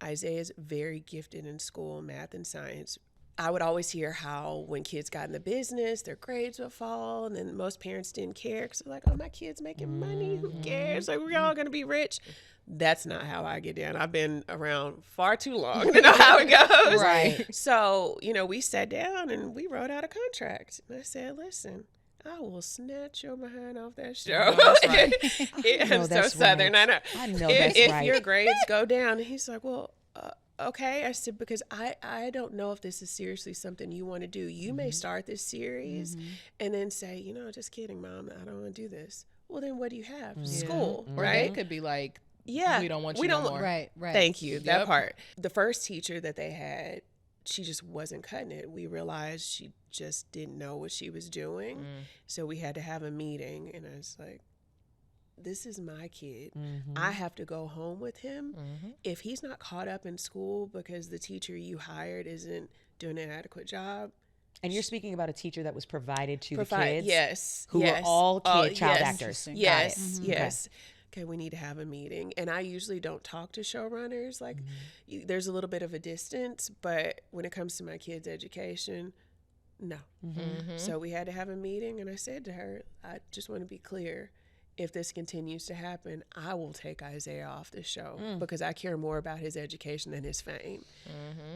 Isaiah is very gifted in school, math and science. I would always hear how when kids got in the business, their grades would fall, and then most parents didn't care because they're like, oh, my kid's making money. Who cares? Like, we're all going to be rich. That's not how I get down. I've been around far too long to know how it goes. Right. So, we sat down and we wrote out a contract. And I said, listen, I will snatch your behind off that show. That's right. I'm so Southern. Right. I know. If your grades go down, and he's like, well, okay. I said, because I don't know if this is seriously something you want to do. You may start this series and then say, just kidding, Mom. I don't want to do this. Well, then what do you have? School, Or right? they could be like, yeah, we don't want you no more. Right. Thank you. That part. The first teacher that they had, she just wasn't cutting it. We realized she just didn't know what she was doing. So we had to have a meeting, and I was like, this is my kid. I have to go home with him. If he's not caught up in school because the teacher you hired isn't doing an adequate job. And you're speaking about a teacher that was provided to the kids? Yes. Who were all child actors? Yes. Yes. Okay, we need to have a meeting. And I usually don't talk to showrunners. Like, there's a little bit of a distance, but when it comes to my kids' education, no. So we had to have a meeting, and I said to her, I just want to be clear. If this continues to happen, I will take Isaiah off the show because I care more about his education than his fame.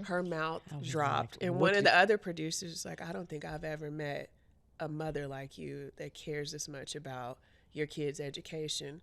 Her mouth dropped. And one of the other producers was like, I don't think I've ever met a mother like you that cares this much about your kid's education.